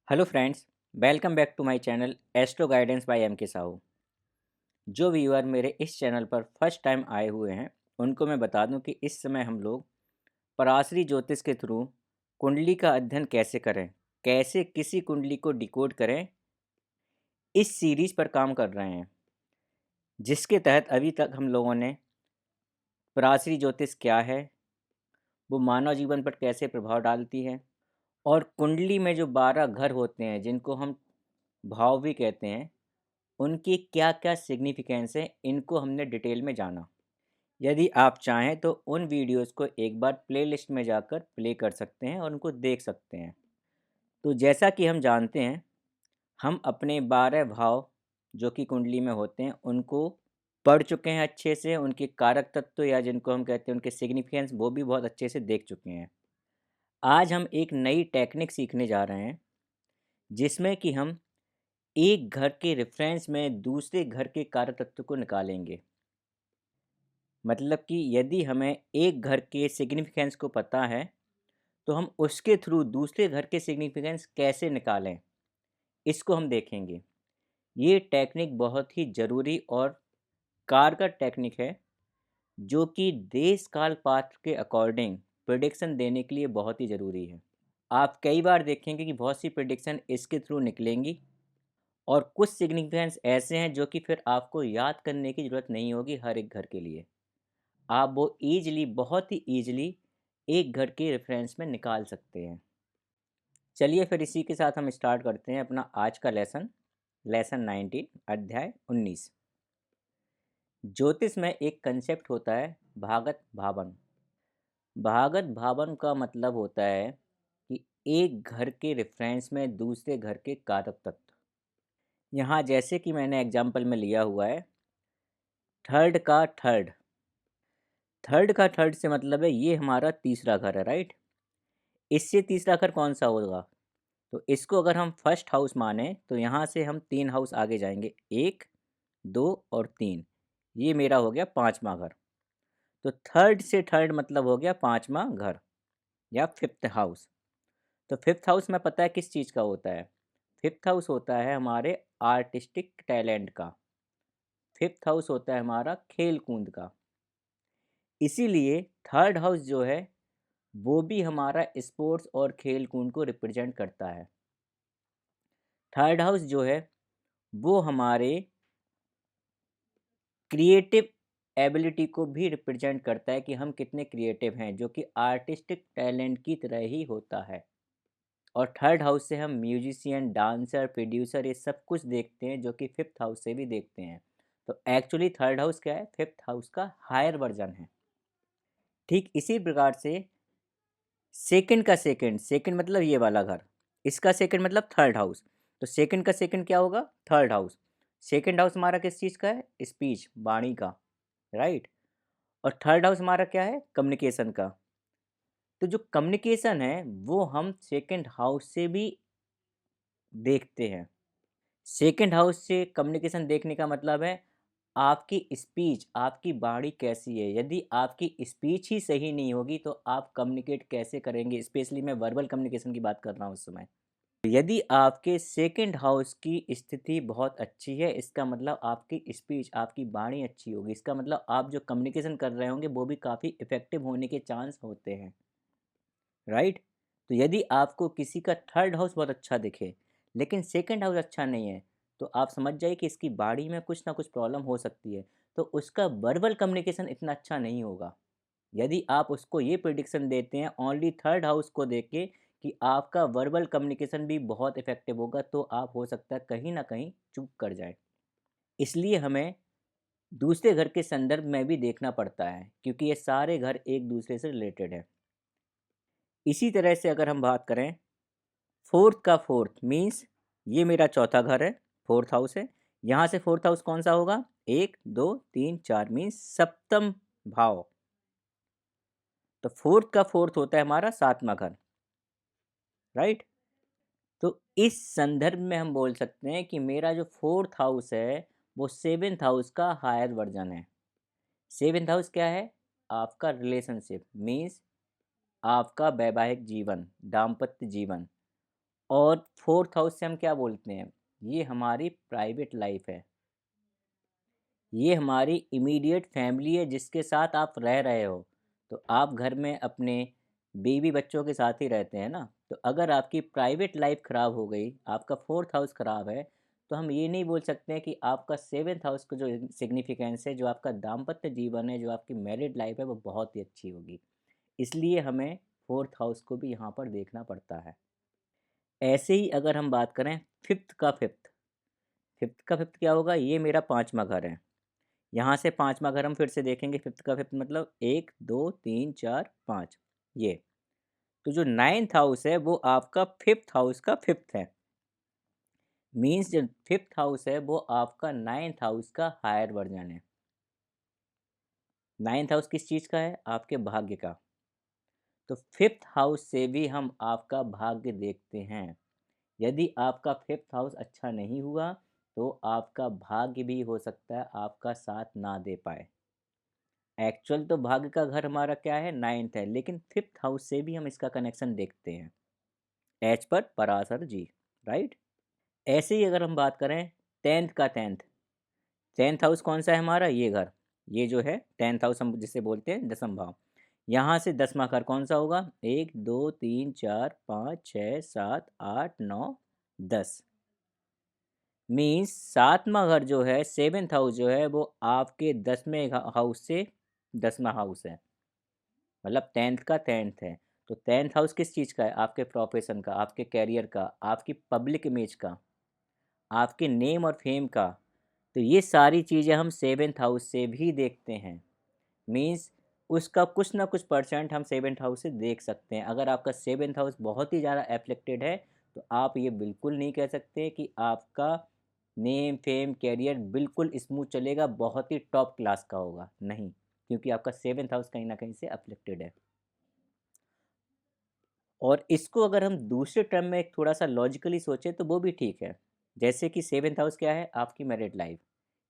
Hello friends, welcome back to my channel astro guidance by M K Sahu. जो viewer मेरे इस channel पर first time आए हुए हैं उनको मैं बता दूं कि इस समय हम लोग पराशरी ज्योतिष के थ्रू कुंडली का अध्ययन कैसे करें, कैसे किसी कुंडली को डिकोड करें, इस सीरीज पर काम कर रहे हैं, जिसके तहत अभी तक हम लोगों ने पराशरी ज्योतिष क्या है, वो मानव जीवन पर कैसे प्रभाव डालती है और कुंडली में जो 12 घर होते हैं जिनको हम भाव भी कहते हैं, उनकी क्या क्या सिग्निफिकेंस है, इनको हमने डिटेल में जाना। यदि आप चाहें तो उन वीडियोस को एक बार प्लेलिस्ट में जाकर प्ले कर सकते हैं और उनको देख सकते हैं। तो जैसा कि हम जानते हैं, हम अपने 12 भाव जो कि कुंडली में होते हैं उनको पढ़ चुके हैं अच्छे से, उनके कारक तत्व या जिनको हम कहते हैं उनके सिग्निफिकेंस वो भी बहुत अच्छे से देख चुके हैं। आज हम एक नई टेक्निक सीखने जा रहे हैं जिसमें कि हम एक घर के रेफरेंस में दूसरे घर के कारक तत्व को निकालेंगे। मतलब कि यदि हमें एक घर के सिग्निफिकेंस को पता है तो हम उसके थ्रू दूसरे घर के सिग्निफिकेंस कैसे निकालें, इसको हम देखेंगे। ये टेक्निक बहुत ही ज़रूरी और कारगर टेक्निक है जो कि देश काल पात्र के अकॉर्डिंग प्रिडिक्शन देने के लिए बहुत ही ज़रूरी है। आप कई बार देखेंगे कि बहुत सी प्रिडिक्शन इसके थ्रू निकलेंगी और कुछ सिग्निफिकेंस ऐसे हैं जो कि फिर आपको याद करने की ज़रूरत नहीं होगी हर एक घर के लिए। आप वो ईज़िली, बहुत ही ईज़िली एक घर के रेफरेंस में निकाल सकते हैं। चलिए फिर इसी के साथ हम स्टार्ट करते हैं अपना आज का लेसन 19 अध्याय 19। ज्योतिष में एक कंसेप्ट होता है भागत भावन। भागत भावन का मतलब होता है कि एक घर के रेफरेंस में दूसरे घर के कारक तत्व। यहाँ जैसे कि मैंने एग्जाम्पल में लिया हुआ है, थर्ड का थर्ड। थर्ड का थर्ड से मतलब है ये हमारा तीसरा घर है, राइट। इससे तीसरा घर कौन सा होगा? तो इसको अगर हम फर्स्ट हाउस माने तो यहाँ से हम 3 हाउस आगे जाएंगे, 1, 2 और 3। ये मेरा हो गया 5वां घर। तो थर्ड से थर्ड मतलब हो गया 5वां घर या फिफ्थ हाउस। तो फिफ्थ हाउस में पता है किस चीज़ का होता है? फिफ्थ हाउस होता है हमारे आर्टिस्टिक टैलेंट का। फिफ्थ हाउस होता है हमारा खेल कूद का। इसीलिए थर्ड हाउस जो है वो भी हमारा स्पोर्ट्स और खेल कूद को रिप्रेजेंट करता है। थर्ड हाउस जो है वो हमारे क्रिएटिव एबिलिटी को भी रिप्रेजेंट करता है कि हम कितने क्रिएटिव हैं, जो कि आर्टिस्टिक टैलेंट की तरह ही होता है। और थर्ड हाउस से हम म्यूजिशियन, डांसर, प्रोड्यूसर ये सब कुछ देखते हैं, जो कि फिफ्थ हाउस से भी देखते हैं। तो एक्चुअली थर्ड हाउस क्या है? फिफ्थ हाउस का हायर वर्जन है। ठीक इसी प्रकार से सेकंड का सेकंड, सेकंड मतलब ये वाला घर, इसका सेकंड मतलब थर्ड हाउस। तो सेकंड का सेकंड क्या होगा? Third house. सेकंड हाउस हमारा किस चीज़ का है? स्पीच, वाणी का, राइट। और थर्ड हाउस हमारा क्या है? कम्युनिकेशन का। तो जो कम्युनिकेशन है वो हम सेकंड हाउस से भी देखते हैं। सेकंड हाउस से कम्युनिकेशन देखने का मतलब है आपकी स्पीच, आपकी वाणी कैसी है। यदि आपकी स्पीच ही सही नहीं होगी तो आप कम्युनिकेट कैसे करेंगे? स्पेशली मैं वर्बल कम्युनिकेशन की बात कर रहा हूँ उस समय। यदि आपके सेकंड हाउस की स्थिति बहुत अच्छी है, इसका मतलब आपकी स्पीच, आपकी वाणी अच्छी होगी। इसका मतलब आप जो कम्युनिकेशन कर रहे होंगे वो भी काफ़ी इफ़ेक्टिव होने के चांस होते हैं, राइट। तो यदि आपको किसी का थर्ड हाउस बहुत अच्छा दिखे लेकिन सेकंड हाउस अच्छा नहीं है, तो आप समझ जाइए कि इसकी बॉडी में कुछ ना कुछ प्रॉब्लम हो सकती है। तो उसका वर्बल कम्युनिकेशन इतना अच्छा नहीं होगा। यदि आप उसको ये प्रिडिक्शन देते हैं ओनली थर्ड हाउस को देख के कि आपका वर्बल कम्युनिकेशन भी बहुत इफेक्टिव होगा, तो आप हो सकता है कहीं ना कहीं चूक कर जाए। इसलिए हमें दूसरे घर के संदर्भ में भी देखना पड़ता है, क्योंकि ये सारे घर एक दूसरे से रिलेटेड है। इसी तरह से अगर हम बात करें फोर्थ का फोर्थ मीन्स ये मेरा चौथा घर है, फोर्थ हाउस है। यहाँ से फोर्थ हाउस कौन सा होगा? 1, 2, 3, 4 मीन्स सप्तम भाव। तो फोर्थ का फोर्थ होता है हमारा 7वां घर, राइट। तो इस संदर्भ में हम बोल सकते हैं कि मेरा जो फोर्थ हाउस है वो सेवेंथ हाउस का हायर वर्जन है। सेवेंथ हाउस क्या है? आपका रिलेशनशिप मीन्स आपका वैवाहिक जीवन, दाम्पत्य जीवन। और फोर्थ हाउस से हम क्या बोलते हैं, ये हमारी प्राइवेट लाइफ है, ये हमारी इमीडिएट फैमिली है जिसके साथ आप रह रहे हो। तो आप घर में अपने बीवी बच्चों के साथ ही रहते हैं ना, तो अगर आपकी प्राइवेट लाइफ ख़राब हो गई, आपका फोर्थ हाउस ख़राब है, तो हम ये नहीं बोल सकते हैं कि आपका सेवेंथ हाउस का जो सिग्निफिकेंस है, जो आपका दाम्पत्य जीवन है, जो आपकी मैरिड लाइफ है, वो बहुत ही अच्छी होगी। इसलिए हमें फोर्थ हाउस को भी यहाँ पर देखना पड़ता है। ऐसे ही अगर हम बात करें फिफ्थ का फिफ्थ, फिफ्थ का फिफ्थ क्या होगा, ये मेरा पाँचवा घर है। यहाँ से पाँचवा घर हम फिर से देखेंगे, फिफ्थ का फिफ्थ मतलब 1 2 3 4 5 ये। तो जो नाइन्थ हाउस है वो आपका फिफ्थ हाउस का फिफ्थ है। मीन्स जो फिफ्थ हाउस है वो आपका नाइन्थ हाउस का हायर वर्जन है। नाइन्थ हाउस किस चीज़ का है, आपके भाग्य का। तो फिफ्थ हाउस से भी हम आपका भाग्य देखते हैं। यदि आपका फिफ्थ हाउस अच्छा नहीं हुआ तो आपका भाग्य भी हो सकता है आपका साथ ना दे पाए। एक्चुअल तो भाग्य का घर हमारा क्या है, नाइन्थ है, लेकिन फिफ्थ हाउस से भी हम इसका कनेक्शन देखते हैं एज पर पराशर जी, राइट। ऐसे ही अगर हम बात करें टेंथ का टेंथ, टेंथ हाउस कौन सा है हमारा, ये घर, ये जो है टेंथ हाउस हम जिसे बोलते हैं दसम भाव। यहाँ से दसवां घर कौन सा होगा, 1 2 3 4 5 6 7 8 9 10। मीन्स सातवां घर जो है, सेवेंथ हाउस जो है, वो आपके दसवें हाउस से दसवां हाउस है, मतलब टेंथ का टेंथ है। तो टेंथ हाउस किस चीज़ का है, आपके प्रोफेशन का, आपके कैरियर का, आपकी पब्लिक इमेज का, आपके नेम और फेम का। तो ये सारी चीज़ें हम सेवेंथ हाउस से भी देखते हैं। मीन्स उसका कुछ ना कुछ परसेंट हम सेवेंथ हाउस से देख सकते हैं। अगर आपका सेवेंथ हाउस बहुत ही ज़्यादा एफ्लेक्टेड है तो आप ये बिल्कुल नहीं कह सकते कि आपका नेम फेम कैरियर बिल्कुल स्मूथ चलेगा, बहुत ही टॉप क्लास का होगा, नहीं, क्योंकि आपका सेवेंथ हाउस कहीं ना कहीं से अफ्लिक्टेड है। और इसको अगर हम दूसरे टर्म में थोड़ा सा लॉजिकली सोचें तो वो भी ठीक है। जैसे कि सेवेंथ हाउस क्या है, आपकी मैरिड लाइफ।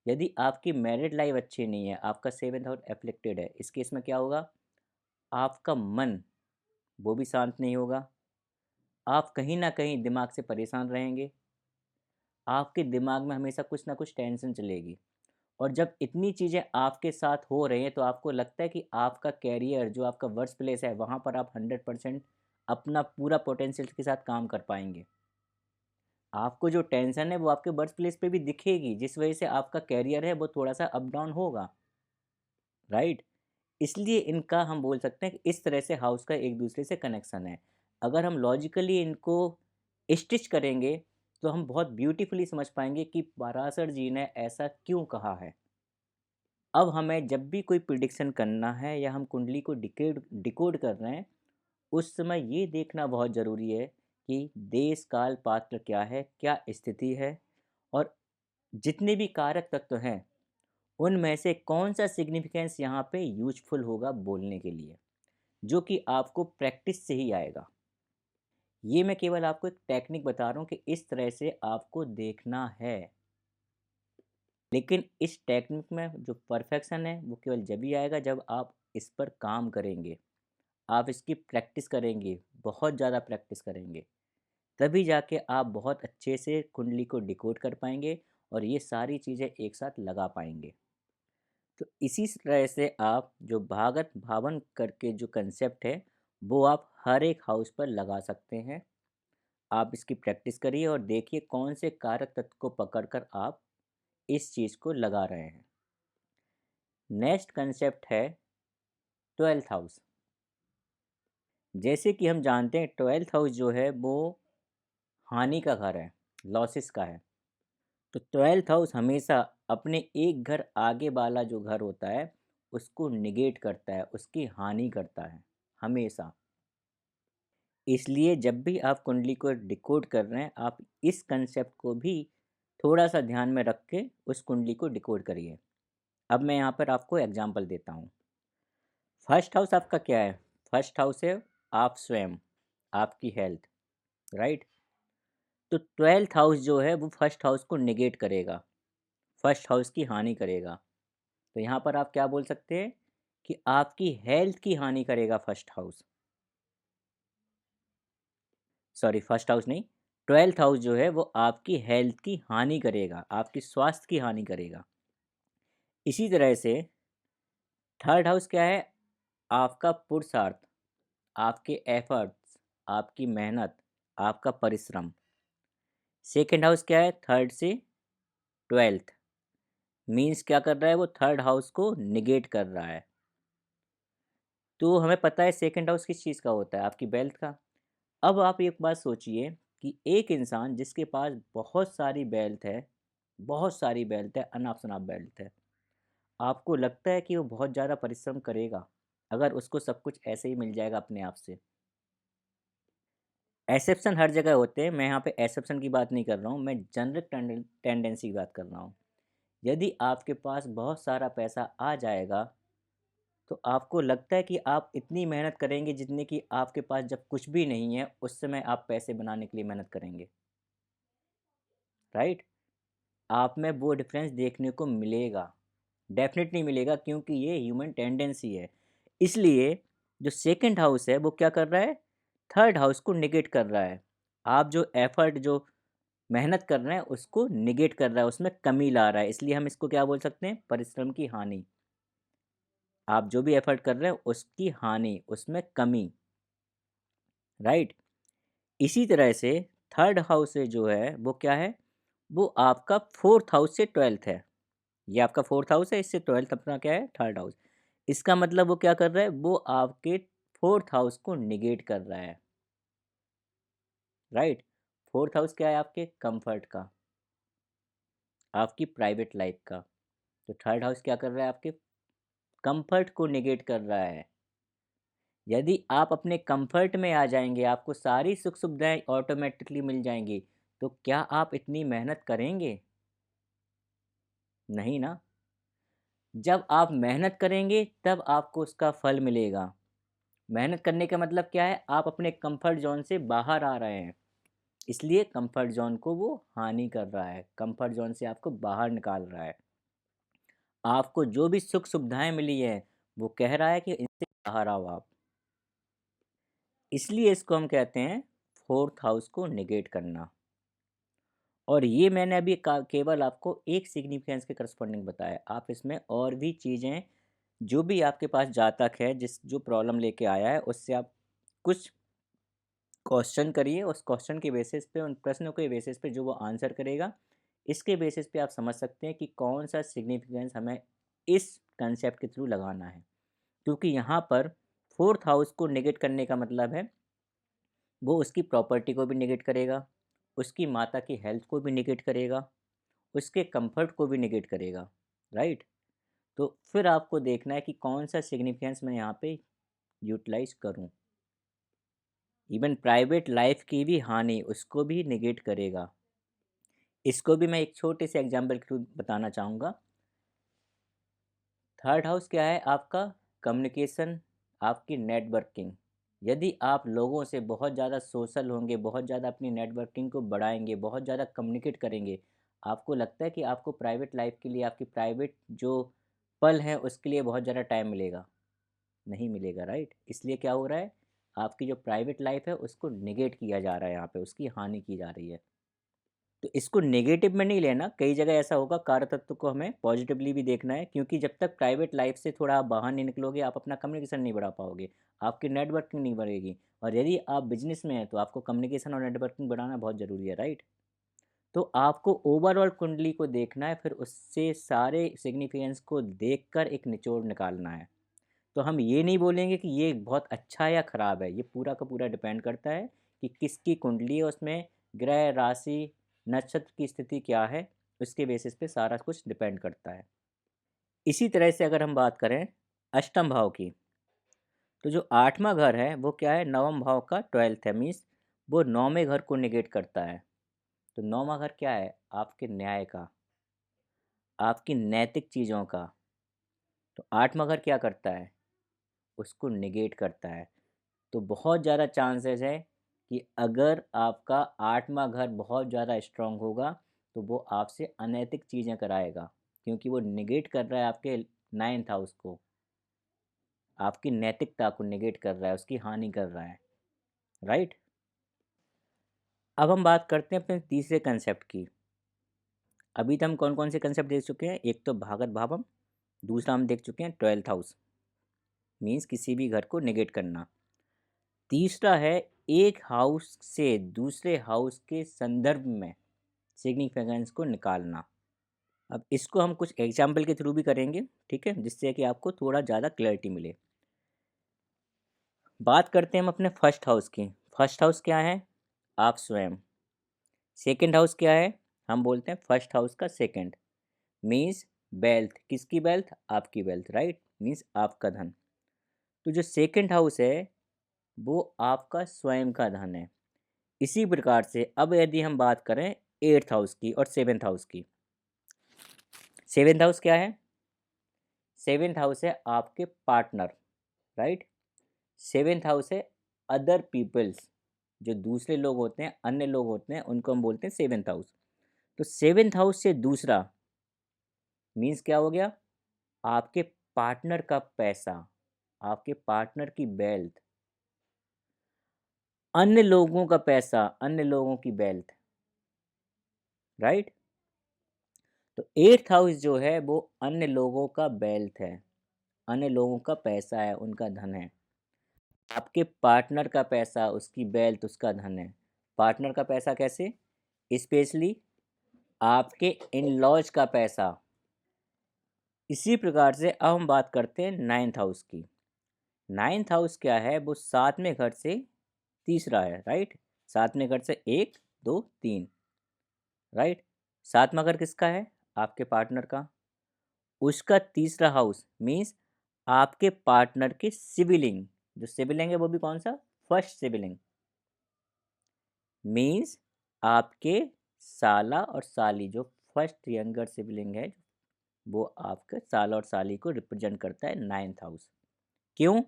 यदि आपकी मैरिड लाइफ अच्छी नहीं है, आपका सेवेंथ हाउस एफ्लिक्टेड है, इस केस में क्या होगा, आपका मन वो भी शांत नहीं होगा, आप कहीं ना कहीं दिमाग से परेशान रहेंगे, आपके दिमाग में हमेशा कुछ ना कुछ टेंशन चलेगी। और जब इतनी चीज़ें आपके साथ हो रही हैं तो आपको लगता है कि आपका कैरियर जो आपका वर्क प्लेस है वहाँ पर आप 100% अपना पूरा पोटेंशियल के साथ काम कर पाएंगे। आपको जो टेंशन है वो आपके वर्क प्लेस पे भी दिखेगी, जिस वजह से आपका कैरियर है वो थोड़ा सा अप डाउन होगा, राइट। इसलिए इनका हम बोल सकते हैं कि इस तरह से हाउस का एक दूसरे से कनेक्शन है। अगर हम लॉजिकली इनको स्टिच करेंगे तो हम बहुत ब्यूटीफुली समझ पाएंगे कि पराशर जी ने ऐसा क्यों कहा है। अब हमें जब भी कोई प्रिडिक्शन करना है या हम कुंडली को डिकोड डिकोड कर रहे हैं, उस समय ये देखना बहुत ज़रूरी है कि देश काल पात्र क्या है, क्या स्थिति है, और जितने भी कारक तत्व हैं उनमें से कौन सा सिग्निफिकेंस यहाँ पे यूजफुल होगा बोलने के लिए, जो कि आपको प्रैक्टिस से ही आएगा। ये मैं केवल आपको एक टेक्निक बता रहा हूँ कि इस तरह से आपको देखना है। लेकिन इस टेक्निक में जो परफेक्शन है वो केवल जब ही आएगा जब आप इस पर काम करेंगे, आप इसकी प्रैक्टिस करेंगे, बहुत ज़्यादा प्रैक्टिस करेंगे, तभी जाके आप बहुत अच्छे से कुंडली को डिकोड कर पाएंगे और ये सारी चीज़ें एक साथ लगा पाएंगे। तो इसी तरह से आप जो भागत भावन करके जो कंसेप्ट है वो आप हर एक हाउस पर लगा सकते हैं। आप इसकी प्रैक्टिस करिए और देखिए कौन से कारक तत्व को पकड़कर आप इस चीज़ को लगा रहे हैं। नेक्स्ट कंसेप्ट है ट्वेल्थ हाउस। जैसे कि हम जानते हैं ट्वेल्थ हाउस जो है वो हानि का घर है, लॉसेस का है। तो ट्वेल्थ हाउस हमेशा अपने एक घर आगे वाला जो घर होता है उसको निगेट करता है, उसकी हानि करता है हमेशा। इसलिए जब भी आप कुंडली को डिकोड कर रहे हैं आप इस कंसेप्ट को भी थोड़ा सा ध्यान में रख के उस कुंडली को डिकोड करिए। अब मैं यहाँ पर आपको एग्जांपल देता हूँ। फर्स्ट हाउस आपका क्या है, फर्स्ट हाउस है आप स्वयं, आपकी हेल्थ, राइट। तो ट्वेल्थ हाउस जो है वो फर्स्ट हाउस को निगेट करेगा, फर्स्ट हाउस की हानि करेगा। तो यहाँ पर आप क्या बोल सकते हैं कि आपकी हेल्थ की हानि करेगा first house, sorry first house नहीं, ट्वेल्थ हाउस जो है वो आपकी हेल्थ की हानि करेगा, आपकी स्वास्थ्य की हानि करेगा। इसी तरह से थर्ड हाउस क्या है? आपका पुरुषार्थ, आपके एफर्ट्स, आपकी मेहनत, आपका परिश्रम। सेकंड हाउस क्या है? थर्ड से ट्वेल्थ मीन्स क्या कर रहा है? वो थर्ड हाउस को निगेट कर रहा है। तो हमें पता है सेकंड हाउस किस चीज़ का होता है? आपकी वेल्थ का। अब आप एक बात सोचिए कि एक इंसान जिसके पास बहुत सारी वेल्थ है, बहुत सारी वेल्थ है, अनाप शनाप वेल्थ है, आपको लगता है कि वो बहुत ज़्यादा परिश्रम करेगा अगर उसको सब कुछ ऐसे ही मिल जाएगा अपने आप से? एक्सेप्शन हर जगह होते हैं, मैं यहाँ पे एक्सेप्शन की बात नहीं कर रहा हूँ, मैं जनरल टेंडेंसी की बात कर रहा हूँ। यदि आपके पास बहुत सारा पैसा आ जाएगा तो आपको लगता है कि आप इतनी मेहनत करेंगे जितनी कि आपके पास जब कुछ भी नहीं है उस समय आप पैसे बनाने के लिए मेहनत करेंगे, राइट? आप में वो डिफरेंस देखने को मिलेगा, डेफिनेटली मिलेगा, क्योंकि ये ह्यूमन टेंडेंसी है। इसलिए जो सेकंड हाउस है वो क्या कर रहा है? थर्ड हाउस को निगेट कर रहा है। आप जो एफर्ट, जो मेहनत कर रहे हैं उसको निगेट कर रहा है, उसमें कमी ला रहा है, इसलिए हम इसको क्या बोल सकते हैं? परिश्रम की हानि। आप जो भी एफर्ट कर रहे हैं उसकी हानि, उसमें कमी, राइट? इसी तरह से थर्ड हाउस से जो है वो क्या है? वो आपका फोर्थ हाउस से ट्वेल्थ है। ये आपका फोर्थ हाउस है, इससे ट्वेल्थ अपना क्या है? Third house. इसका मतलब वो क्या कर रहा है? वो आपके फोर्थ हाउस को निगेट कर रहा है, राइट? फोर्थ हाउस क्या है? आपके कंफर्ट का, आपकी प्राइवेट लाइफ का। तो थर्ड हाउस क्या कर रहा है? आपके कंफर्ट को निगेट कर रहा है। यदि आप अपने कंफर्ट में आ जाएंगे, आपको सारी सुख सुविधाएं ऑटोमेटिकली मिल जाएंगी, तो क्या आप इतनी मेहनत करेंगे? नहीं ना। जब आप मेहनत करेंगे तब आपको उसका फल मिलेगा। मेहनत करने का मतलब क्या है? आप अपने कंफर्ट जोन से बाहर आ रहे हैं, इसलिए कंफर्ट जोन को वो हानि कर रहा है, कंफर्ट जोन से आपको बाहर निकाल रहा है। आपको जो भी सुख सुविधाएं मिली है वो कह रहा है कि इनसे बाहर आओ आप। इसलिए इसको हम कहते हैं फोर्थ हाउस को निगेट करना। और ये मैंने अभी केवल आपको एक सिग्निफिकेंस के करस्पॉन्डिंग बताया। आप इसमें और भी चीज़ें, जो भी आपके पास जातक है, जिस जो प्रॉब्लम लेके आया है, उससे आप कुछ क्वेश्चन करिए, उस क्वेश्चन के बेसिस पे, उन प्रश्नों के बेसिस पे जो वो आंसर करेगा, इसके बेसिस पे आप समझ सकते हैं कि कौन सा सिग्निफिकेंस हमें इस कंसेप्ट के थ्रू लगाना है। क्योंकि यहाँ पर फोर्थ हाउस को नेगेट करने का मतलब है वो उसकी प्रॉपर्टी को भी नेगेट करेगा, उसकी माता की हेल्थ को भी नेगेट करेगा, उसके कंफर्ट को भी नेगेट करेगा, राइट? तो फिर आपको देखना है कि कौन सा सिग्निफिकेंस मैं यहाँ पे यूटिलाइज करूँ। इवन प्राइवेट लाइफ की भी हानि उसको भी नेगेट करेगा। इसको भी मैं एक छोटे से एग्जाम्पल के थ्रू बताना चाहूँगा। थर्ड हाउस क्या है? आपका कम्युनिकेशन, आपकी नेटवर्किंग। यदि आप लोगों से बहुत ज़्यादा सोशल होंगे, बहुत ज़्यादा अपनी नेटवर्किंग को बढ़ाएंगे, बहुत ज़्यादा कम्युनिकेट करेंगे, आपको लगता है कि आपको प्राइवेट लाइफ के लिए, आपकी प्राइवेट जो पल हैं उसके लिए बहुत ज़्यादा टाइम मिलेगा? नहीं मिलेगा, राइट? इसलिए क्या हो रहा है? आपकी जो प्राइवेट लाइफ है उसको निगेट किया जा रहा है, यहाँ पे उसकी हानि की जा रही है। तो इसको नेगेटिव में नहीं लेना, कई जगह ऐसा होगा, कार्य तत्व को हमें पॉजिटिवली भी देखना है, क्योंकि जब तक प्राइवेट लाइफ से थोड़ा आप बाहर नहीं निकलोगे आप अपना कम्युनिकेशन नहीं बढ़ा पाओगे, आपकी नेटवर्किंग नहीं बढ़ेगी। और यदि आप बिजनेस में हैं तो आपको कम्युनिकेशन और नेटवर्किंग बढ़ाना बहुत ज़रूरी है, राइट? तो आपको ओवरऑल कुंडली को देखना है, फिर उससे सारे सिग्निफिकेंस को देखकर एक निचोड़ निकालना है। तो हम ये नहीं बोलेंगे कि ये बहुत अच्छा है या ख़राब है, ये पूरा का पूरा डिपेंड करता है कि किसकी कुंडली है, उसमें ग्रह, राशि, नक्षत्र की स्थिति क्या है, उसके बेसिस पे सारा कुछ डिपेंड करता है। इसी तरह से अगर हम बात करें अष्टम भाव की, तो जो आठवां घर है वो क्या है? नवम भाव का ट्वेल्थ है, मीन्स वो नौवें घर को निगेट करता है। तो नौवां घर क्या है? आपके न्याय का, आपकी नैतिक चीज़ों का। तो आठवां घर क्या करता है? उसको निगेट करता है। तो बहुत ज़्यादा चांसेस है कि अगर आपका आठवां घर बहुत ज़्यादा स्ट्रांग होगा तो वो आपसे अनैतिक चीज़ें कराएगा, क्योंकि वो निगेट कर रहा है आपके नाइन्थ हाउस को, आपकी नैतिकता को निगेट कर रहा है, उसकी हानि कर रहा है, राइट? अब हम बात करते हैं अपने तीसरे कंसेप्ट की। अभी तो हम कौन कौन से कंसेप्ट देख चुके हैं, एक तो भागत भावम, दूसरा हम देख चुके हैं 12th हाउस, मीन्स किसी भी घर को नेगेट करना। तीसरा है एक हाउस से दूसरे हाउस के संदर्भ में सिग्निफिकेंस को निकालना। अब इसको हम कुछ एग्जाम्पल के थ्रू भी करेंगे, ठीक है, जिससे कि आपको थोड़ा ज़्यादा क्लैरिटी मिले। बात करते हैं हम अपने फर्स्ट हाउस की। फर्स्ट हाउस क्या है? आप स्वयं। सेकंड हाउस क्या है? हम बोलते हैं फर्स्ट हाउस का सेकंड, मीन्स वेल्थ। किसकी वेल्थ? आपकी वेल्थ, राइट, मीन्स आपका धन। तो जो सेकंड हाउस है वो आपका स्वयं का धन है। इसी प्रकार से अब यदि हम बात करें एट्थ हाउस की और सेवेंथ हाउस की। सेवेंथ हाउस क्या है? सेवेंथ हाउस है आपके पार्टनर, राइट। सेवेंथ हाउस है अदर पीपल्स, जो दूसरे लोग होते हैं, अन्य लोग होते हैं, उनको हम बोलते हैं सेवेंथ हाउस। तो सेवेंथ हाउस से दूसरा मीन्स क्या हो गया? आपके पार्टनर का पैसा, आपके पार्टनर की वेल्थ, अन्य लोगों का पैसा, अन्य लोगों की वेल्थ, राइट। तो एट्थ हाउस जो है वो अन्य लोगों का वेल्थ है, अन्य लोगों का पैसा है, उनका धन है। आपके पार्टनर का पैसा, उसकी वेल्थ, उसका धन है। पार्टनर का पैसा कैसे? स्पेशली आपके इन लॉज का पैसा। इसी प्रकार से अब हम बात करते हैं नाइन्थ हाउस की। नाइन्थ हाउस क्या है? वो सातवें घर से तीसरा है, राइट। सातवें घर से एक, दो, तीन, राइट। सातवां घर किसका है? आपके पार्टनर का। उसका तीसरा हाउस मीन्स आपके पार्टनर के सिबलिंग। जो सिबलिंग है वो भी कौन सा? फर्स्ट सिबलिंग, मीन्स आपके साला और साली। जो फर्स्ट यंगर सिबलिंग है वो आपके साला और साली को रिप्रेजेंट करता है नाइन्थ हाउस। क्यों?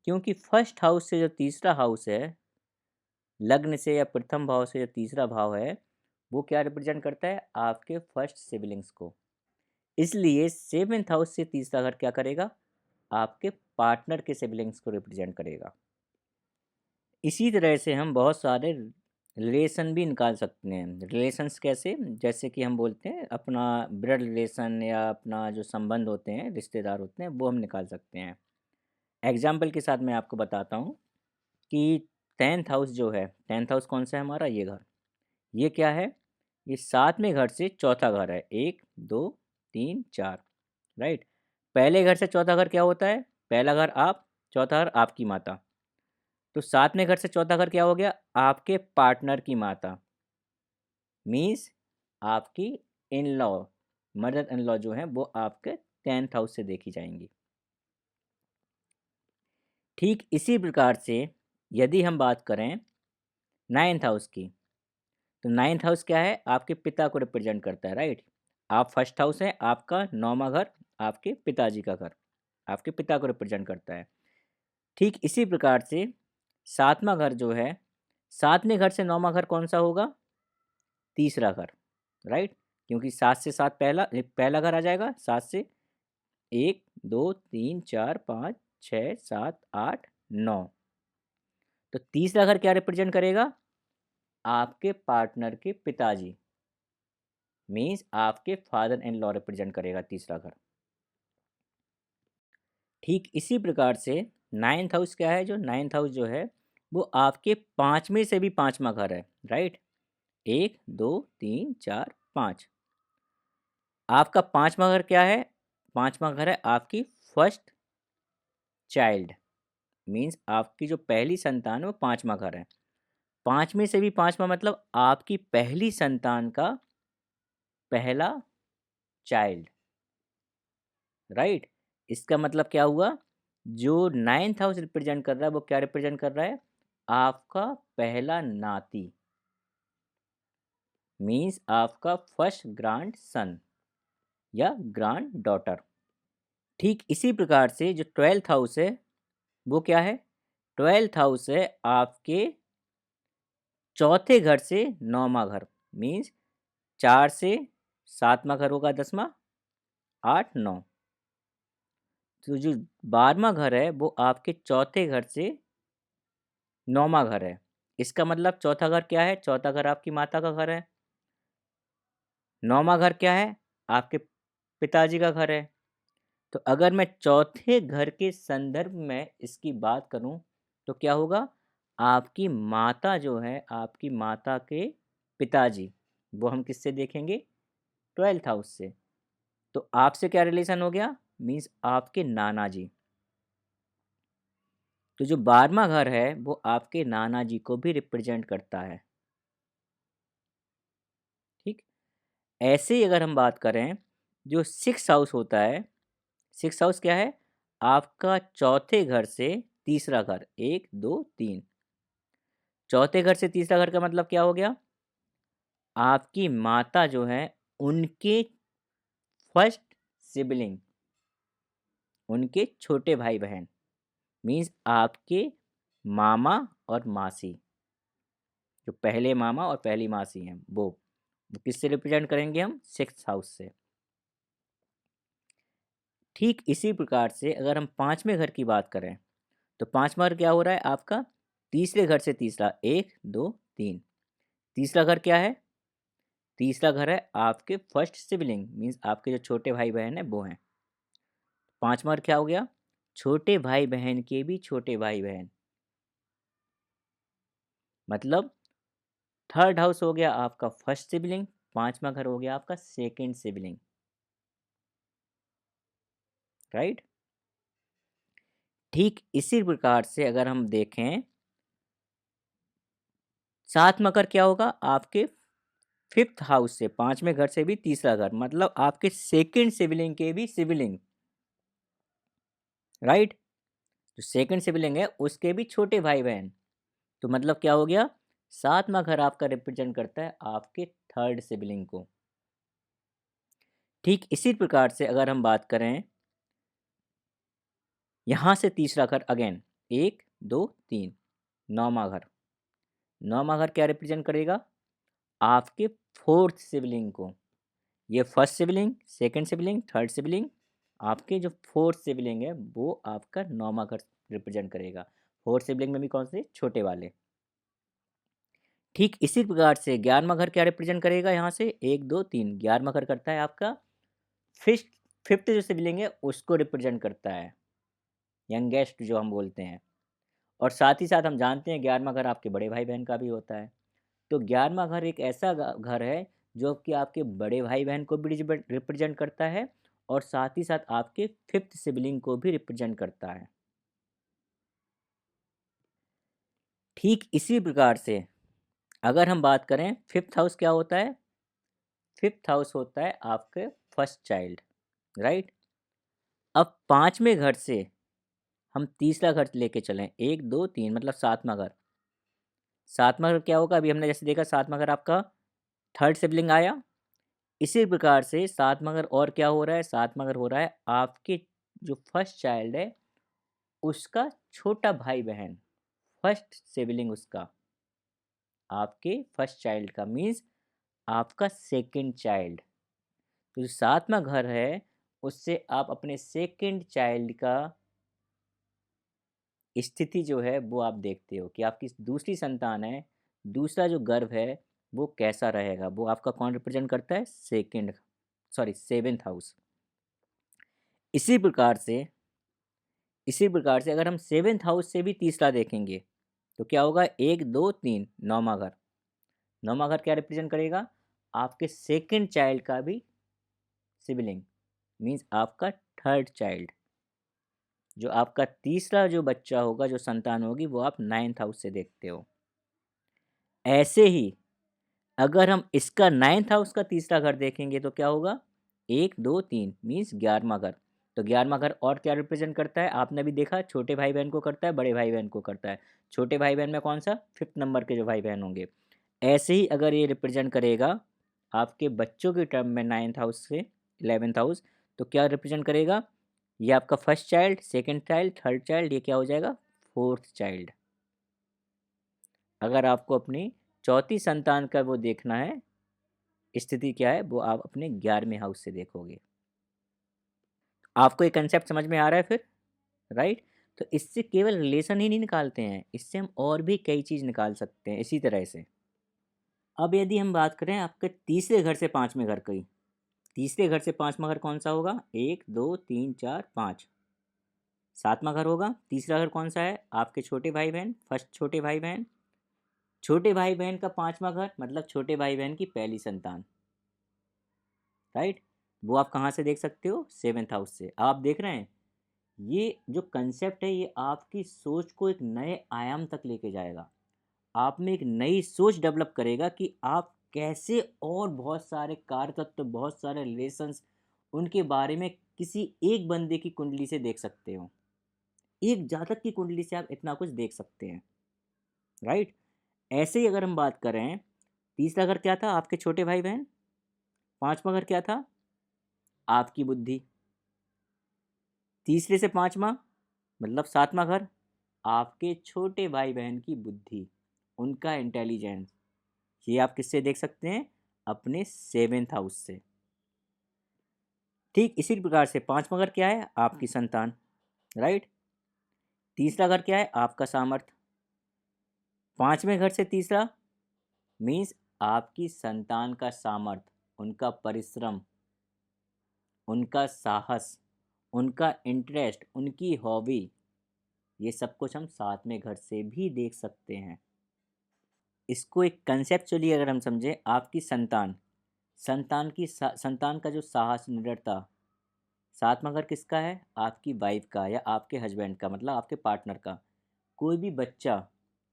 क्योंकि फर्स्ट हाउस से जो तीसरा हाउस है, लग्न से या प्रथम भाव से जो तीसरा भाव है, वो क्या रिप्रेजेंट करता है? आपके फर्स्ट सिबलिंग्स को। इसलिए सेवेंथ हाउस से तीसरा घर क्या करेगा? आपके पार्टनर के सिबलिंग्स को रिप्रेजेंट करेगा। इसी तरह से हम बहुत सारे रिलेशन भी निकाल सकते हैं। रिलेशंस कैसे? जैसे कि हम बोलते हैं अपना ब्लड रिलेशन या अपना जो संबंध होते हैं, रिश्तेदार होते हैं, वो हम निकाल सकते हैं। एग्जाम्पल के साथ मैं आपको बताता हूँ कि टेंथ हाउस जो है, टेंथ हाउस कौन सा है हमारा? ये घर। ये क्या है? ये सातवें घर से चौथा घर है। एक, दो, तीन, चार, राइट। पहले घर से चौथा घर क्या होता है? पहला घर आप, चौथा घर आपकी माता। तो सातवें घर से चौथा घर क्या हो गया? आपके पार्टनर की माता, मीन्स आपकी in law, mother in law जो है वो आपके टेंथ हाउस से देखी जाएंगी। ठीक इसी प्रकार से यदि हम बात करें नाइन्थ हाउस की, तो नाइन्थ हाउस क्या है? आपके पिता को रिप्रेजेंट करता है, राइट। आप फर्स्ट हाउस है, आपका नौवां घर आपके पिताजी का घर, आपके पिता को रिप्रेजेंट करता है। ठीक इसी प्रकार से सातवां घर जो है, सातवें घर से नौवां घर कौन सा होगा? तीसरा घर, राइट। क्योंकि सात से सात पहला पहला घर आ जाएगा। सात से एक, दो, तीन, चार, पाँच, छः, सात, आठ, नौ। तो तीसरा घर क्या रिप्रेजेंट करेगा? आपके पार्टनर के पिताजी, मीन्स आपके फादर इन लॉ रिप्रेजेंट करेगा तीसरा घर। ठीक इसी प्रकार से नाइन्थ हाउस क्या है? जो नाइन्थ हाउस जो है वो आपके पाँचवें से भी पाँचवा घर है, राइट। एक, दो, तीन, चार, पाँच। आपका पाँचवा घर क्या है? पाँचवा घर है आपकी फर्स्ट चाइल्ड, मीन्स आपकी जो पहली संतान है वो पाँचवा घर है। पाँचवें से भी पाँचवा मतलब आपकी पहली संतान का पहला चाइल्ड, राइट। इसका मतलब क्या हुआ? जो नाइन्थ हाउस रिप्रेजेंट कर रहा है वो क्या रिप्रेजेंट कर रहा है? आपका पहला नाती, मीन्स आपका फर्स्ट ग्रांड सन या ग्रांड डॉटर। ठीक इसी प्रकार से जो ट्वेल्थ हाउस है वो क्या है? ट्वेल्थ हाउस है आपके चौथे घर से नौवां घर, मीन्स चार से सातवां घर होगा, दसवां, आठ, नौ। तो जो बारहवां घर है वो आपके चौथे घर से नौवां घर है। इसका मतलब चौथा घर क्या है? चौथा घर आपकी माता का घर है। 9वां घर क्या है? आपके पिताजी का घर है। तो अगर मैं चौथे घर के संदर्भ में इसकी बात करूं तो क्या होगा? आपकी माता जो है, आपकी माता के पिताजी, वो हम किससे देखेंगे? 12th हाउस से। तो आपसे क्या रिलेशन हो गया? मीन्स आपके नाना जी। तो जो 12वां घर है वो आपके नाना जी को भी रिप्रेजेंट करता है। ठीक, ऐसे ही अगर हम बात करें, जो 6th हाउस होता है, 6th हाउस क्या है? आपका चौथे घर से तीसरा घर, 1 2 3। चौथे घर से तीसरा घर का मतलब क्या हो गया? आपकी माता जो है, उनके फर्स्ट सिबलिंग, उनके छोटे भाई बहन, मीन्स आपके मामा और मासी, जो पहले मामा और पहली मासी हैं, वो किससे रिप्रेजेंट करेंगे हम? 6th हाउस से। ठीक इसी प्रकार से अगर हम 5वें घर की बात करें, तो 5वां घर क्या हो रहा है आपका? तीसरे घर से तीसरा, 1 2 3। तीसरा घर क्या है? तीसरा घर है आपके फर्स्ट सिबलिंग, मीन्स आपके जो छोटे भाई बहन है वो हैं। 5वां घर क्या हो गया? छोटे भाई बहन के भी छोटे भाई बहन, मतलब 3rd हाउस हो गया आपका फर्स्ट सिबलिंग, 5वां घर हो गया आपका सेकेंड सिबलिंग, राइट। ठीक इसी प्रकार से अगर हम देखें, 7वां घर क्या होगा? आपके 5th हाउस से, 5वें घर से भी तीसरा घर, मतलब आपके सेकेंड सिबलिंग के भी सिबलिंग, राइट। जो सेकेंड सिबलिंग है उसके भी छोटे भाई बहन। तो मतलब क्या हो गया? 7वां घर आपका रिप्रेजेंट करता है आपके 3rd सिबलिंग को। ठीक इसी प्रकार से अगर हम बात करें, यहाँ से तीसरा घर अगेन, 1 2 3, 9वां घर। 9वां घर क्या रिप्रेजेंट करेगा? आपके 4th सिबलिंग को। ये first sibling, second sibling, 3rd sibling, आपके जो 4th सिबलिंग है वो आपका 9वां घर रिप्रेजेंट करेगा। 4th सिबलिंग में भी कौन से? छोटे वाले। ठीक इसी प्रकार से 11वां घर क्या रिप्रेजेंट करेगा? यहाँ से 1 2 3, 11वां घर करता है आपका फिफ्थ फिफ्थ जो सिबलिंग है उसको रिप्रेजेंट करता है, यंगेस्ट जो हम बोलते हैं। और साथ ही साथ हम जानते हैं 11वां घर आपके बड़े भाई बहन का भी होता है। तो 11वां घर एक ऐसा घर है जो कि आपके बड़े भाई बहन को भी रिप्रेजेंट करता है और साथ ही साथ आपके 5th सिबलिंग को भी रिप्रेजेंट करता है। ठीक इसी प्रकार से अगर हम बात करें, 5th हाउस क्या होता है? 5th हाउस होता है आपके फर्स्ट चाइल्ड, राइट। अब 5वें घर से हम तीसरा घर लेके चलें, 1 2 3, मतलब 7वां घर। 7वां घर क्या होगा? अभी हमने जैसे देखा 7वां घर आपका 3rd सिबलिंग आया। इसी प्रकार से 7वां घर और क्या हो रहा है? 7वां घर हो रहा है आपके जो फर्स्ट चाइल्ड है उसका छोटा भाई बहन, फर्स्ट सिबलिंग उसका, आपके फर्स्ट चाइल्ड का, मीन्स आपका सेकंड चाइल्ड। तो जो 7वां घर है उससे आप अपने सेकंड चाइल्ड का स्थिति जो है वो आप देखते हो कि आपकी दूसरी संतान है, दूसरा जो गर्भ है वो कैसा रहेगा। वो आपका कौन रिप्रेजेंट करता है? Second, sorry 7th house. इसी प्रकार से इसी प्रकार से अगर हम 7th हाउस से भी तीसरा देखेंगे तो क्या होगा? 1 2 3, 9वां घर। 9वां घर क्या रिप्रेजेंट करेगा? आपके सेकंड चाइल्ड का भी सिबलिंग, मीन्स आपका 3rd चाइल्ड। जो आपका तीसरा जो बच्चा होगा, जो संतान होगी, वो आप 9th हाउस से देखते हो। ऐसे ही अगर हम इसका 9th हाउस का तीसरा घर देखेंगे तो क्या होगा? 1 2 3, मीन्स 11वां घर। तो 11वां घर और क्या रिप्रेजेंट करता है? आपने भी देखा, छोटे भाई बहन को करता है, बड़े भाई बहन को करता है। छोटे भाई बहन में कौन सा? 5th नंबर के जो भाई बहन होंगे। ऐसे ही अगर ये रिप्रेजेंट करेगा आपके बच्चों के टर्म में 9th हाउस से 11th हाउस, तो क्या रिप्रेजेंट करेगा? ये आपका first child, second child, 3rd child, ये क्या हो जाएगा? 4th child. अगर आपको अपनी चौथी संतान का वो देखना है, स्थिति क्या है, वो आप अपने 11वें हाउस से देखोगे। आपको ये कंसेप्ट समझ में आ रहा है फिर, राइट। तो इससे केवल रिलेशन ही नहीं निकालते हैं, इससे हम और भी कई चीज़ निकाल सकते हैं इसी तरह से। अब यदि हम बात करें आपके तीसरे घर से पाँचवें घर की, तीसरे घर से पाँचवां घर कौन सा होगा? 1 2 3 4 5। सातवां घर होगा, तीसरा घर कौन सा है? आपके छोटे भाई बहन, फर्स्ट छोटे भाई बहन। छोटे भाई बहन का पाँचवां घर मतलब छोटे भाई बहन की पहली संतान, राइट? वो आप कहाँ से देख सकते हो? सेवेंथ हाउस से। आप देख रहे हैं, ये जो कंसेप्ट है ये आपकी सोच को एक नए आयाम तक लेके जाएगा। आप में एक नई सोच डेवलप करेगा कि आप कैसे और बहुत सारे कार्य तत्व, बहुत सारे रिलेशंस, उनके बारे में किसी एक बंदे की कुंडली से देख सकते हो। एक जातक की कुंडली से आप इतना कुछ देख सकते हैं, राइट? ऐसे ही अगर हम बात करें, तीसरा घर क्या था? आपके छोटे भाई बहन। पांचवा घर क्या था? आपकी बुद्धि। तीसरे से पांचवा मतलब सातवां घर, आपके छोटे भाई बहन की बुद्धि, उनका इंटेलिजेंस। ये आप किससे देख सकते हैं? अपने सेवेंथ हाउस से। ठीक इसी प्रकार से पांचवा घर क्या है? आपकी संतान, राइट? तीसरा घर क्या है? आपका सामर्थ्य। पांचवें घर से तीसरा मीन्स आपकी संतान का सामर्थ्य, उनका परिश्रम, उनका साहस, उनका इंटरेस्ट, उनकी हॉबी, ये सब कुछ हम सातवें घर से भी देख सकते हैं। इसको एक कंसेप्चुअली अगर हम समझें, आपकी संतान, संतान का जो साहस, निडरता, सातवां घर किसका है? आपकी वाइफ का या आपके हस्बैंड का, मतलब आपके पार्टनर का। कोई भी बच्चा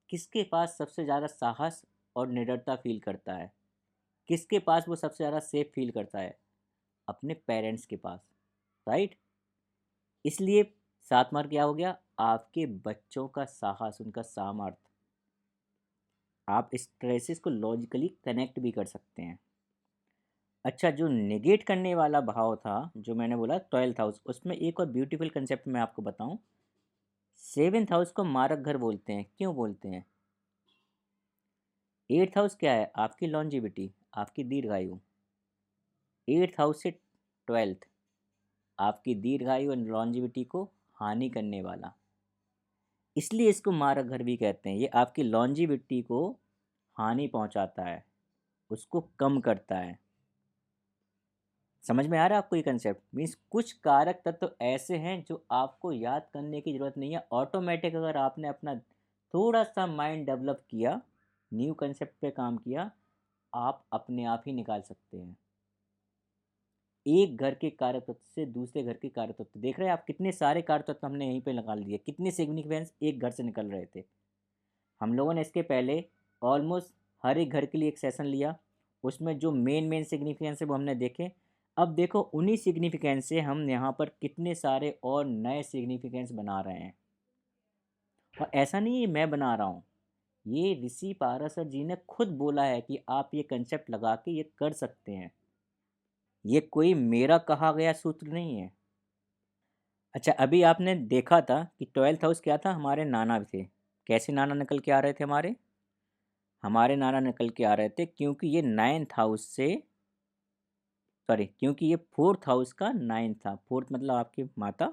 किसके पास सबसे ज़्यादा साहस और निडरता फील करता है? किसके पास वो सबसे ज़्यादा सेफ फील करता है? अपने पेरेंट्स के पास, राइट? इसलिए सातवां क्या हो गया? आपके बच्चों का साहस, उनका सामर्थ्य। आप इस तरह से इसको लॉजिकली कनेक्ट भी कर सकते हैं। अच्छा, जो नेगेट करने वाला भाव था, जो मैंने बोला 12th हाउस, उसमें एक और ब्यूटीफुल कंसेप्ट मैं आपको बताऊं। सेवेंथ हाउस को मारक घर बोलते हैं। क्यों बोलते हैं? एट्थ हाउस क्या है? आपकी लॉन्जिविटी, आपकी दीर्घायु। एट्थ हाउस से ट्वेल्थ आपकी दीर्घायु और लॉन्जिविटी को हानि करने वाला, इसलिए इसको मारक घर भी कहते हैं। ये आपकी लॉन्जिविटी को हानि पहुंचाता है, उसको कम करता है। समझ में आ रहा है आपको ये कंसेप्ट? मीन्स कुछ कारक तत्व तो ऐसे हैं जो आपको याद करने की ज़रूरत नहीं है, ऑटोमेटिक अगर आपने अपना थोड़ा सा माइंड डेवलप किया, न्यू कंसेप्ट पे काम किया, आप अपने आप ही निकाल सकते हैं। एक घर के कारक तत्व से दूसरे घर के कारक तत्व, देख रहे हैं आप कितने सारे कारक तत्व हमने यहीं पे निकाल दिए, कितने सिग्निफिकेंस एक घर से निकल रहे थे। हम लोगों ने इसके पहले ऑलमोस्ट हर एक घर के लिए एक सेशन लिया, उसमें जो मेन सिग्निफिकेंस है वो हमने देखे। अब देखो उन्हीं सिग्निफिकेंस से हम यहाँ पर कितने सारे और नए सिग्निफिकेंस बना रहे हैं। और ऐसा नहीं है मैं बना रहा हूँ, ये ऋषि पाराशर जी ने खुद बोला है कि आप ये कंसेप्ट लगा के ये कर सकते हैं। ये कोई मेरा कहा गया सूत्र नहीं है। अच्छा, अभी आपने देखा था कि 12th हाउस क्या था? हमारे नाना थे। कैसे नाना निकल के आ रहे थे हमारे? हमारे नाना निकल के आ रहे थे क्योंकि ये 9th हाउस से, सॉरी, क्योंकि ये 4th हाउस का 9th था। 4th मतलब आपकी माता,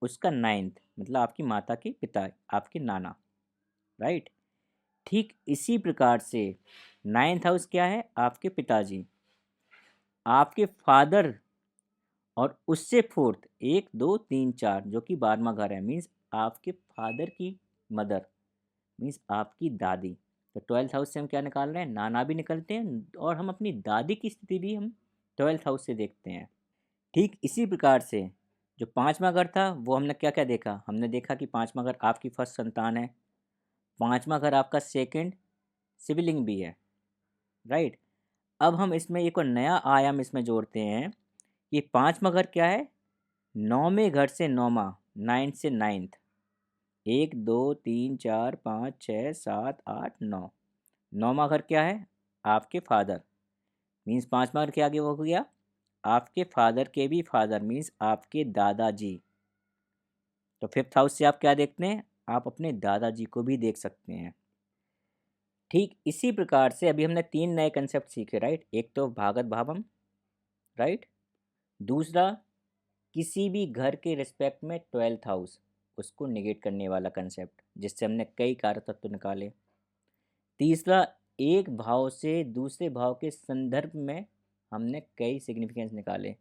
उसका 9th मतलब आपकी माता के पिता, आपके नाना, राइट? ठीक इसी प्रकार से 9th हाउस क्या है? आपके पिताजी, आपके फादर, और उससे 4th 1 2 3 4 जो कि 12वां घर है, मीन्स आपके फादर की मदर, मीन्स आपकी दादी। तो 12th हाउस से हम क्या निकाल रहे हैं? नाना भी निकलते हैं, और हम अपनी दादी की स्थिति भी हम 12th हाउस से देखते हैं। ठीक इसी प्रकार से जो पाँचवा घर था वो हमने क्या क्या देखा? हमने देखा कि पाँचवा घर आपकी फर्स्ट संतान है, पाँचवा घर आपका सेकंड सिबलिंग भी है, राइट? अब हम इसमें एक और नया आयाम इसमें जोड़ते हैं। ये पाँचवा घर क्या है? नौवें घर से नौमा, 9th से 9th, 1 2 3 4 5 6 7 8 9। नौवां घर क्या है? आपके फादर, मीन्स पाँचवा घर के आगे वो हो गया आपके फादर के भी फादर, मीन्स आपके दादाजी। तो फिफ्थ हाउस से आप क्या देखते हैं? आप अपने दादाजी को भी देख सकते हैं। ठीक इसी प्रकार से अभी हमने तीन नए कंसेप्ट सीखे, राइट? एक तो भागत भावम, राइट? दूसरा किसी भी घर के रिस्पेक्ट में 12th हाउस, उसको निगेट करने वाला कंसेप्ट, जिससे हमने कई कारक तत्व निकाले। तीसरा, एक भाव से दूसरे भाव के संदर्भ में हमने कई सिग्निफिकेंस निकाले,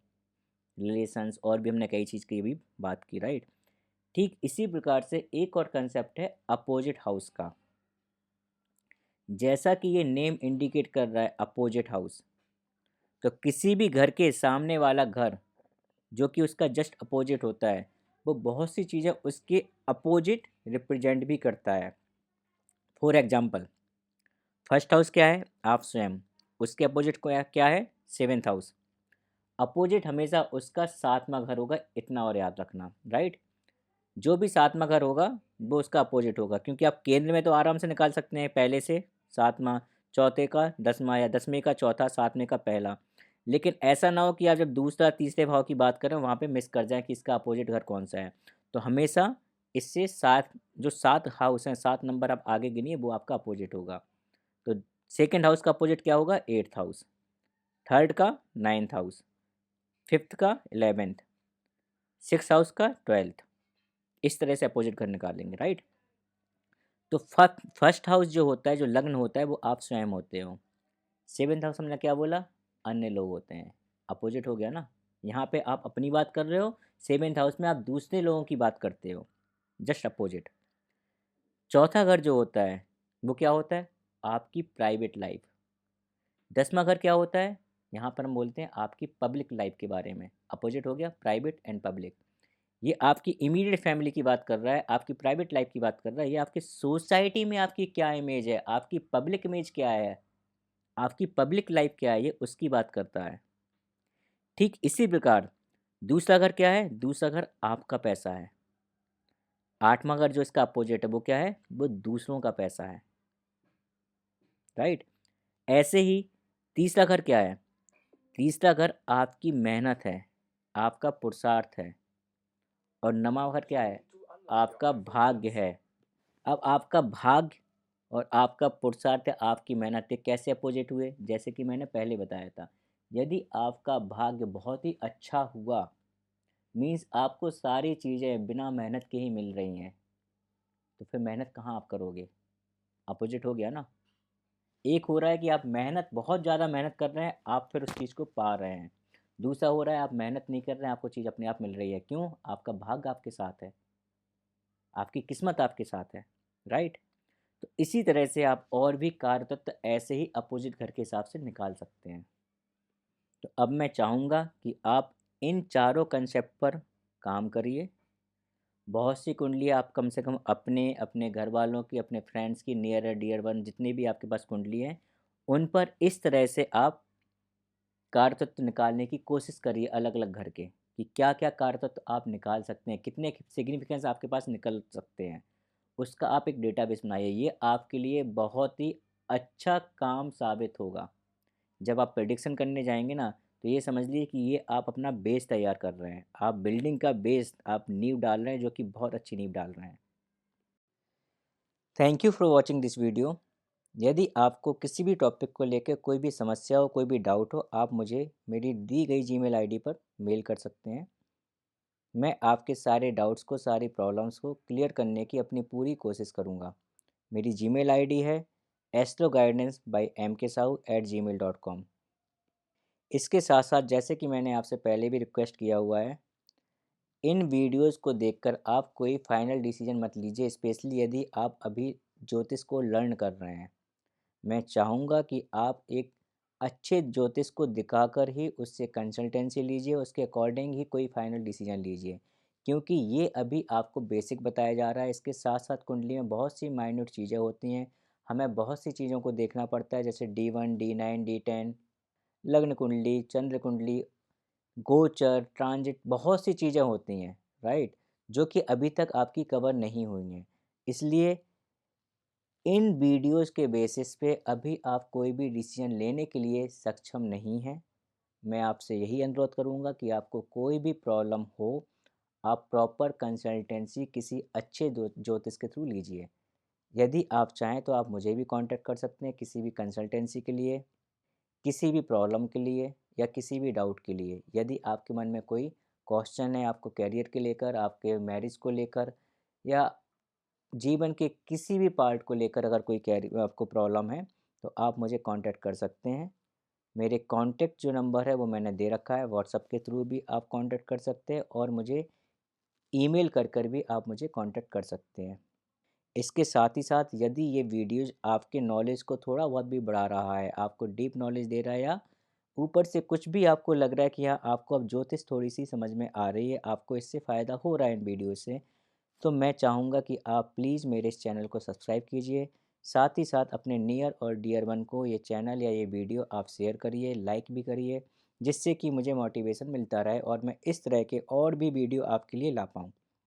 रिलेशंस, और भी हमने कई चीज़ की भी बात की, राइट। ठीक इसी प्रकार से एक और कंसेप्ट है अपोजिट हाउस का। जैसा कि ये नेम इंडिकेट कर रहा है अपोजिट हाउस, तो किसी भी घर के सामने वाला घर जो कि उसका जस्ट अपोजिट होता है, वो बहुत सी चीज़ें उसके अपोजिट रिप्रेजेंट भी करता है। फॉर एग्जाम्पल, फर्स्ट हाउस क्या है? आप स्वयं। उसके अपोजिट क्या है? Seventh house. अपोजिट हमेशा उसका सातवां घर होगा, इतना और याद रखना, राइट। जो भी सातवां घर होगा वो उसका अपोजिट होगा, क्योंकि आप केंद्र में तो आराम से निकाल सकते हैं पहले से, सातवां चौथे का दसवां, या दसवें का चौथा, सातवें का पहला। लेकिन ऐसा ना हो कि आप जब दूसरा तीसरे भाव की बात करें वहाँ पे मिस कर जाएं कि इसका अपोजिट घर कौन सा है। तो हमेशा इससे सात, जो सात हाउस हैं, सात नंबर आप आगे गिनिए, वो आपका अपोजिट होगा। तो सेकेंड हाउस का अपोजिट क्या होगा? Eighth house. थर्ड का नाइन्थ हाउस। फिफ्थ का 11th। सिक्स हाउस का 12th। इस तरह से अपोजिट घर निकालेंगे, राइट। तो फर्स्ट हाउस जो होता है, जो लग्न होता है, वो आप स्वयं होते हो। सेवेंथ हाउस हमने क्या बोला? अन्य लोग होते हैं। अपोजिट हो गया ना। यहाँ पे आप अपनी बात कर रहे हो, सेवेंथ हाउस में आप दूसरे लोगों की बात करते हो, जस्ट अपोजिट। चौथा घर जो होता है वो क्या होता है? आपकी प्राइवेट लाइफ। दसवां घर क्या होता है? यहाँ पर हम बोलते हैं आपकी पब्लिक लाइफ के बारे में। अपोजिट हो गया प्राइवेट एंड पब्लिक। ये आपकी इमीडिएट फैमिली की बात कर रहा है, आपकी प्राइवेट लाइफ की बात कर रहा है। ये आपकी सोसाइटी में आपकी क्या इमेज है, आपकी पब्लिक इमेज क्या है, आपकी पब्लिक लाइफ क्या है, ये उसकी बात करता है। ठीक इसी प्रकार दूसरा घर क्या है? दूसरा घर आपका पैसा है। आठवां घर जो इसका अपोजिट है वो क्या है? वो दूसरों का पैसा है, राइट। ऐसे ही तीसरा घर क्या है? तीसरा घर आपकी मेहनत है, आपका पुरुषार्थ है। और नौवां घर क्या है? आपका भाग्य है। अब आपका भाग्य और आपका पुरुषार्थ है, आपकी मेहनत है, कैसे अपोजिट हुए? जैसे कि मैंने पहले बताया था, यदि आपका भाग्य बहुत ही अच्छा हुआ, मीन्स आपको सारी चीज़ें बिना मेहनत के ही मिल रही हैं, तो फिर मेहनत कहाँ आप करोगे? अपोजिट हो गया ना। एक हो रहा है कि आप मेहनत, बहुत ज़्यादा मेहनत कर रहे हैं, आप फिर उस चीज़ को पा रहे हैं। दूसरा हो रहा है आप मेहनत नहीं कर रहे हैं, आपको चीज़ अपने आप मिल रही है। क्यों? आपका भाग्य आपके साथ है, आपकी किस्मत आपके साथ है, राइट। तो इसी तरह से आप और भी कार्य तत्व ऐसे ही अपोजिट घर के हिसाब से निकाल सकते हैं। तो अब मैं चाहूँगा कि आप इन चारों कंसेप्ट पर काम करिए। बहुत सी कुंडलियाँ आप कम से कम अपने, अपने घर वालों की, अपने फ्रेंड्स की, नियर डियर वन, जितनी भी आपके पास कुंडली हैं, उन पर इस तरह से आप कार्य तत्व निकालने की कोशिश करिए, अलग अलग घर के, कि क्या क्या कार्य तत्व आप निकाल सकते हैं, कितने सिग्निफिकेंस आपके पास निकल सकते हैं। उसका आप एक डेटाबेस बनाइए। ये आपके लिए बहुत ही अच्छा काम साबित होगा। जब आप प्रेडिक्शन करने जाएंगे ना, तो ये समझ लीजिए कि ये आप अपना बेस तैयार कर रहे हैं, आप बिल्डिंग का बेस, आप नींव डाल रहे हैं, जो कि बहुत अच्छी नींव डाल रहे हैं। Thank you for watching this video. यदि आपको किसी भी टॉपिक को लेकर कोई भी समस्या हो, कोई भी डाउट हो, आप मुझे मेरी दी गई जीमेल आईडी पर मेल कर सकते हैं। मैं आपके सारे डाउट्स को, सारी प्रॉब्लम्स को क्लियर करने की अपनी पूरी कोशिश करूँगा। मेरी जीमेल आईडी है astroguidance@mksahu@gmail.com। इसके साथ साथ, जैसे कि मैंने आपसे पहले भी रिक्वेस्ट किया हुआ है, इन वीडियोस को देखकर आप कोई फाइनल डिसीजन मत लीजिए, स्पेशली यदि आप अभी ज्योतिष को लर्न कर रहे हैं। मैं चाहूँगा कि आप एक अच्छे ज्योतिष को दिखाकर ही उससे कंसल्टेंसी लीजिए, उसके अकॉर्डिंग ही कोई फाइनल डिसीजन लीजिए, क्योंकि ये अभी आपको बेसिक बताया जा रहा है। इसके साथ साथ कुंडली में बहुत सी माइन्यूट चीज़ें होती हैं, हमें बहुत सी चीज़ों को देखना पड़ता है, जैसे D1, D9, D10, लग्न कुंडली, चंद्र कुंडली, गोचर, ट्रांजिट, बहुत सी चीज़ें होती हैं, राइट, जो कि अभी तक आपकी कवर नहीं हुई हैं। इसलिए इन वीडियोस के बेसिस पे अभी आप कोई भी डिसीजन लेने के लिए सक्षम नहीं हैं। मैं आपसे यही अनुरोध करूंगा कि आपको कोई भी प्रॉब्लम हो, आप प्रॉपर कंसल्टेंसी किसी अच्छे ज्योतिष के थ्रू लीजिए। यदि आप चाहें तो आप मुझे भी कांटेक्ट कर सकते हैं किसी भी कंसल्टेंसी के लिए, किसी भी प्रॉब्लम के लिए, या किसी भी डाउट के लिए। यदि आपके मन में कोई क्वेश्चन है, आपको करियर के लेकर, आपके मैरिज को लेकर, या जीवन के किसी भी पार्ट को लेकर अगर कोई आपको प्रॉब्लम है तो आप मुझे कांटेक्ट कर सकते हैं। मेरे कॉन्टैक्ट जो नंबर है वो मैंने दे रखा है, व्हाट्सएप के थ्रू भी आप कांटेक्ट कर सकते हैं और मुझे ईमेल कर भी आप मुझे कांटेक्ट कर सकते हैं। इसके साथ ही साथ यदि ये वीडियोज़ आपके नॉलेज को थोड़ा बहुत भी बढ़ा रहा है, आपको डीप नॉलेज दे रहा है या ऊपर से कुछ भी आपको लग रहा है कि हाँ, आपको अब ज्योतिष थोड़ी-सी समझ में आ रही है, आपको इससे फ़ायदा हो रहा है इन वीडियो से, तो मैं चाहूँगा कि आप प्लीज़ मेरे इस चैनल को सब्सक्राइब कीजिए। साथ ही साथ अपने नियर और डियर वन को ये चैनल या ये वीडियो आप शेयर करिए, लाइक भी करिए, जिससे कि मुझे मोटिवेशन मिलता रहे और मैं इस तरह के और भी वीडियो आपके लिए ला पाऊँ।